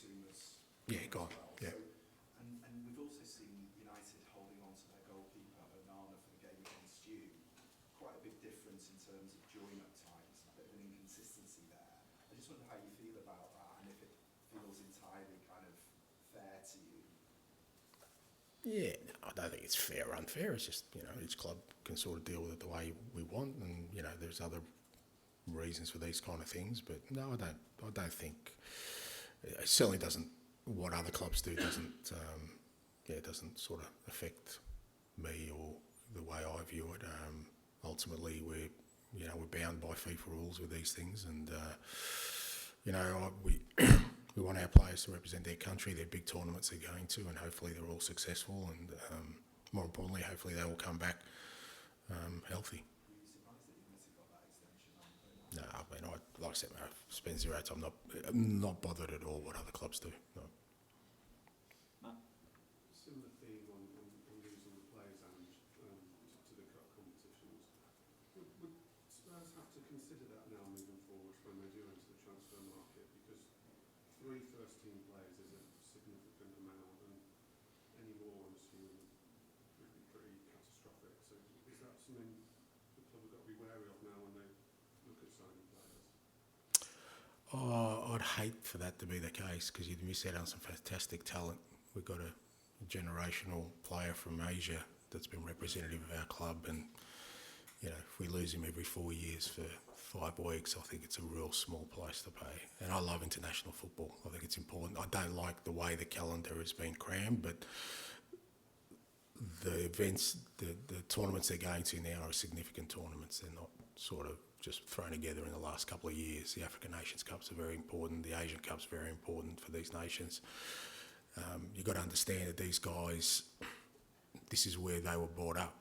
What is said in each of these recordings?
Bissouma's Yeah, gone. as well. Yeah. So, and we've also seen United holding on to their goalkeeper Onana for the game against you. Quite a big difference in terms of join-up times, a bit of an inconsistency there. I just wonder how you feel about that and if it feels entirely kind of fair to you. Yeah, no, I don't think it's fair or unfair. It's just, each club can sort of deal with it the way we want, and there's other reasons for these kind of things. But no, I don't think it certainly doesn't. What other clubs do doesn't. It doesn't sort of affect me or the way I view it. Ultimately, we're bound by FIFA rules with these things, and we we want our players to represent their country. They're big tournaments they're going to, and hopefully they're all successful. And more importantly, hopefully they all come back healthy. Were you surprised that United got that extension on? No, I mean, like I said, I spend zero time. I'm not bothered at all what other clubs do. No. Similar theme on losing the players, Ange, to the cup competitions. Would Spurs have to consider that now moving forward when they do enter the transfer market? Because 3 first-team players is a significant amount, and any more, I'm assuming, would be pretty catastrophic. So is that something the club have got to be wary of now when they look at signing players? Oh, I'd hate for that to be the case because you'd miss out on some fantastic talent. We've got a generational player from Asia that's been representative of our club, and if we lose him every 4 years for 5 weeks, I think it's a real small price to pay. And I love international football. I think it's important. I don't like the way the calendar has been crammed, but the events, the tournaments they're going to now are significant tournaments. They're not sort of just thrown together in the last couple of years. The African Nations Cups are very important. The Asian Cups are very important for these nations. You've got to understand that these guys, this is where they were brought up.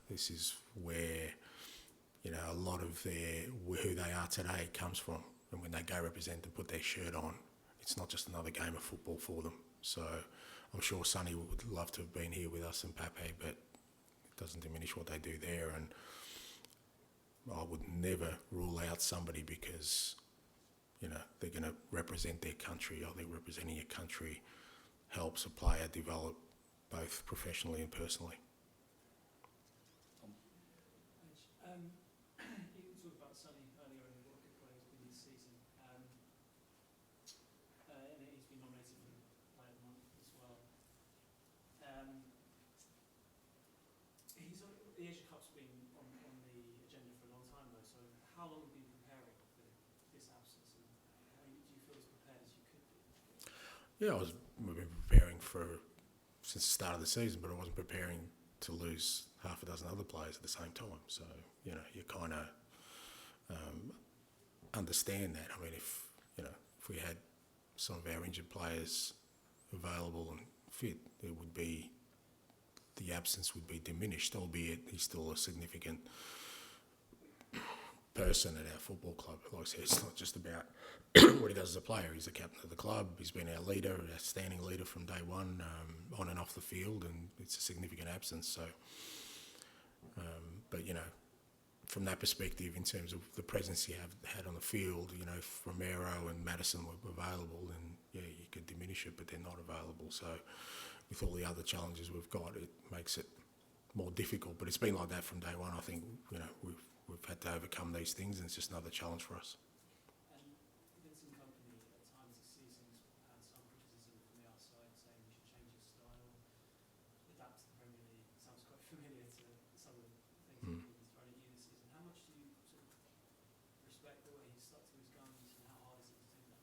This is where, a lot of who they are today comes from. And when they go represent and put their shirt on, it's not just another game of football for them. So I'm sure Sonny would love to have been here with us and Pape, but it doesn't diminish what they do there. And I would never rule out somebody because they're going to represent their country. I think representing your country helps a player develop both professionally and personally. You talked about Sonny earlier and what a good player he's been this season. And he's been nominated for Player of the Month as well. The Asia Cup's been on the agenda for a long time though, so how long have you been preparing for this absence, and how do you feel as prepared as you could be? Yeah, we've been preparing since the start of the season, but I wasn't preparing to lose half a dozen other players at the same time. So, you kind of understand that. I mean, if we had some of our injured players available and fit, the absence would be diminished, albeit he's still a significant person at our football club. Like I said, it's not just about what he does as a player. He's the captain of the club. He's been our leader, our standing leader from day one, on and off the field, and it's a significant absence. So, but from that perspective, in terms of the presence he had on the field, if Romero and Maddison were available, then yeah, you could diminish it, but they're not available. So, with all the other challenges we've got, it makes it more difficult. But it's been like that from day one. I think we've had to overcome these things, and it's just another challenge for us. And Vincent Kompany at times this season has had some criticism from the outside saying we should change his style, adapt to the Premier League. It sounds quite familiar to some of the things that have been thrown at you this season. How much do you sort of respect the way he's stuck to his guns, and how hard is it to do that?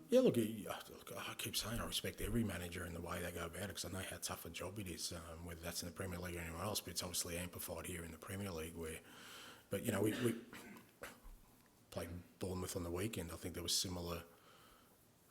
Yeah, look, I keep saying I respect every manager in the way they go about it because I know how tough a job it is, whether that's in the Premier League or anywhere else, but it's obviously amplified here in the Premier League but we played Bournemouth on the weekend. I think there was similar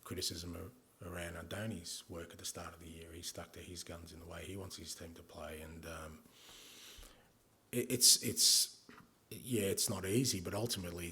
criticism around Andoni's work at the start of the year. He stuck to his guns in the way he wants his team to play, and it's not easy, but ultimately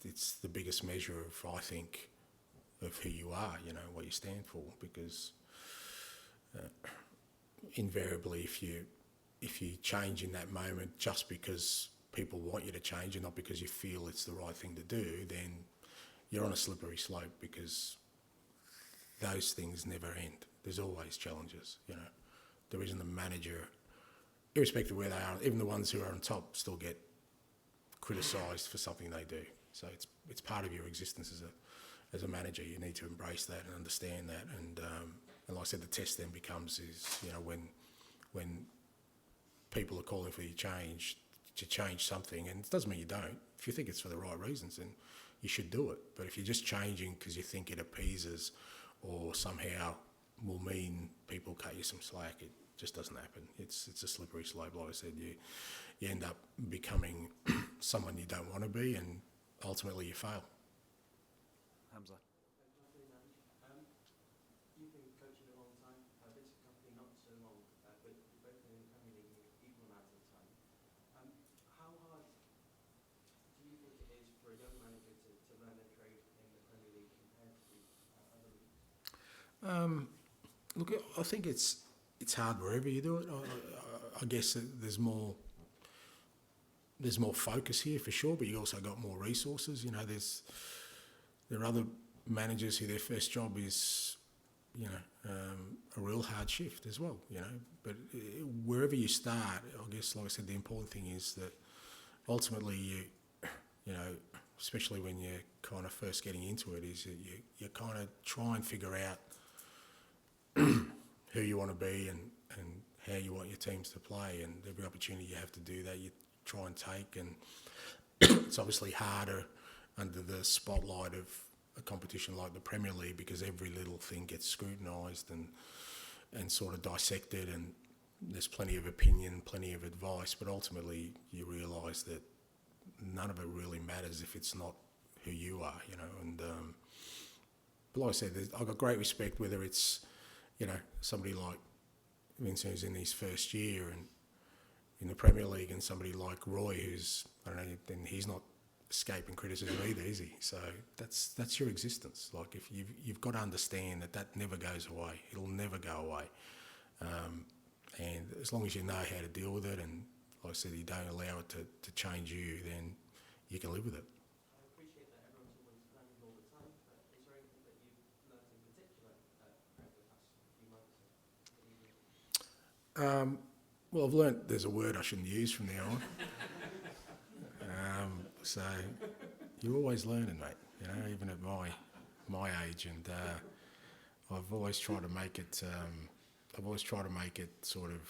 it's the biggest measure of, I think, of who you are, what you stand for, because invariably if you change in that moment just because people want you to change and not because you feel it's the right thing to do, then you're on a slippery slope because those things never end. There's always challenges, you know. There isn't a manager, irrespective of where they are, even the ones who are on top still get criticised for something they do. So it's part of your existence as a manager. You need to embrace that and understand that. And like I said, the test then becomes when people are calling for you to change something, and it doesn't mean you don't. If you think it's for the right reasons, then you should do it. But if you're just changing because you think it appeases or somehow will mean people cut you some slack, it just doesn't happen. It's a slippery slope. Like I said, you end up becoming someone you don't want to be, and ultimately you fail. Hamza. You've been coaching a long time. I've been to the company not so long, but you've both been in the Premier League an equal amount of time. How hard do you think it is for a young manager to learn their trade in the Premier League compared to other leagues? Look, I think it's hard wherever you do it. I guess there's more focus here for sure, but you also got more resources. You know, there are other managers who their first job is, you know, a real hard shift as well. You know, but wherever you start, I guess, like I said, the important thing is that ultimately you know, especially when you're kind of first getting into it, is that you kind of try and figure out who you want to be and how you want your teams to play, and every opportunity you have to do that you try and take. And it's obviously harder under the spotlight of a competition like the Premier League because every little thing gets scrutinised and sort of dissected, and there's plenty of opinion, plenty of advice, but ultimately you realise that none of it really matters if it's not who you are, you know. And but like I said, I've got great respect, whether it's, you know, somebody like Vincent who's in his first year and in the Premier League, and somebody like Roy who's, I don't know, then he's not escaping criticism either, is he? So that's your existence. Like, if you've got to understand that never goes away. It'll never go away. And as long as you know how to deal with it, and like I said, you don't allow it to change you, then you can live with it. I appreciate that everyone's always learning all the time, but is there anything that you've learnt in particular over the past few months that you've Well, I've learnt there's a word I shouldn't use from now on. So you're always learning, mate. You know, even at my age, and I've always tried to make it. I've always tried to make it sort of,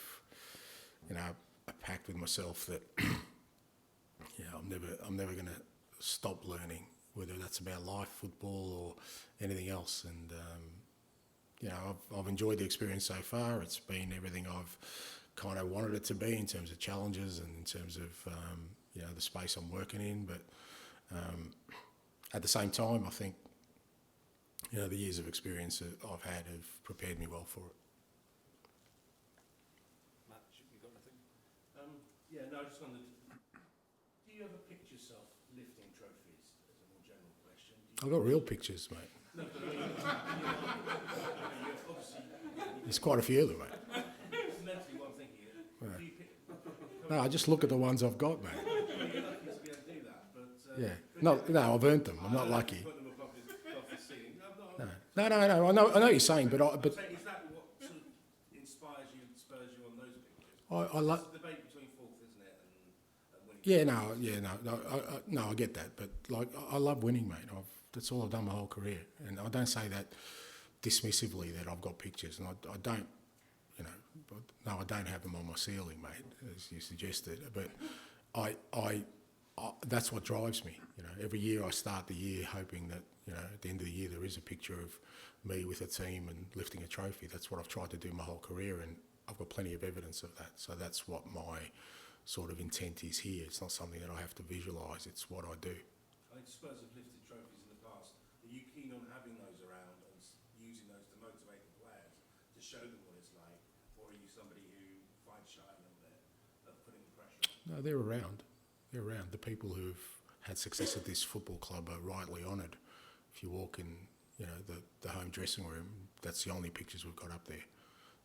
you know, a pact with myself that, you know, I'm never going to stop learning, whether that's about life, football, or anything else. And you know, I've enjoyed the experience so far. It's been everything I've kind of wanted it to be in terms of challenges and in terms of you know, the space I'm working in. But at the same time, I think, you know, the years of experience that I've had have prepared me well for it. Matt, you got anything? Yeah, no, I just wondered, do you ever picture yourself lifting trophies, as a more general question? I've got real pictures, mate. No, but I mean, you obviously... There's quite a few of them, mate. Mentally, what I'm thinking is, do you pick... No, I just look at the ones I've got, mate. You're lucky to be able to do that, but... Yeah. No, I've earned them. I'm not lucky. Put them above the ceiling. No. I know what you're saying, but I'm saying, is that what sort of inspires you and spurs you on those pictures? I like. It's a debate between fourth, isn't it, and winning. No, I get that, but like, I love winning, mate. That's all I've done my whole career, and I don't say that dismissively that I've got pictures, and I don't, you know, no, I don't have them on my ceiling, mate, as you suggested, but I that's what drives me. You know, every year I start the year hoping that, you know, at the end of the year there is a picture of me with a team and lifting a trophy. That's what I've tried to do my whole career, and I've got plenty of evidence of that. So that's what my sort of intent is here. It's not something that I have to visualise, it's what I do. I think Spurs have lifted trophies in the past. Are you keen on having those around and using those to motivate the players, to show them what it's like, or are you somebody who finds shy a little bit of putting the pressure on? No, they're around. They're around. The people who've had success at this football club are rightly honoured. If you walk in, you know, the home dressing room, that's the only pictures we've got up there.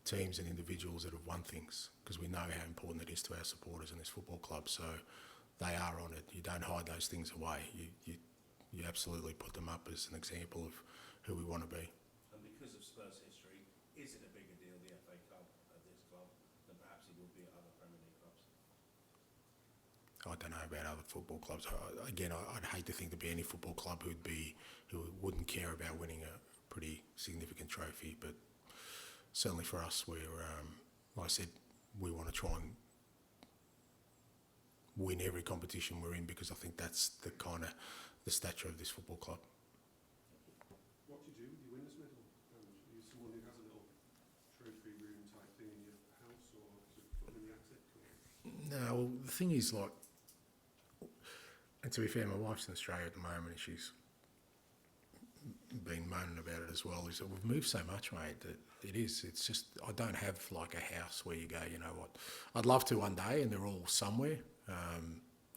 Teams and individuals that have won things, because we know how important it is to our supporters in this football club. So they are honoured. You don't hide those things away. you absolutely put them up as an example of who we want to be. And because of Spurs' history, is it a bigger deal, the FA Cup, at this club, than perhaps it would be at other Premier League clubs? I don't know about other football clubs. Again, I'd hate to think there'd be any football club who wouldn't care about winning a pretty significant trophy. But certainly for us, like I said, we want to try and win every competition we're in, because I think that's the stature of this football club. What do you do with your winners' medal? Are you someone who has a little trophy room type thing in your house, or is it put in the attic? No, well, the thing is, like, and to be fair, my wife's in Australia at the moment, and she's been moaning about it as well. Is that we've moved so much, mate, that it's just, I don't have like a house where you go, you know what, I'd love to one day, and they're all somewhere.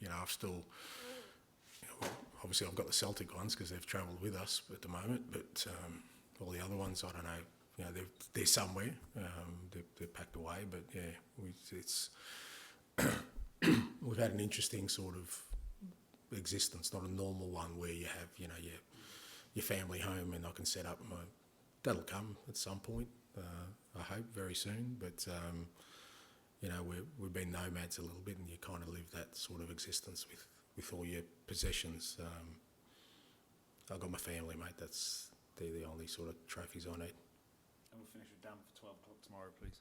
You know, I've still, obviously I've got the Celtic ones because they've travelled with us at the moment, but all the other ones, I don't know, you know, they're somewhere, they're packed away, but yeah, we've had an interesting sort of existence, not a normal one where you have, you know, your family home, and I can set up that'll come at some point, I hope very soon, but you know, we've been nomads a little bit, and you kind of live that sort of existence with all your possessions. I've got my family, mate, they're the only sort of trophies I need. And we'll finish with Dan for 12 o'clock tomorrow, please.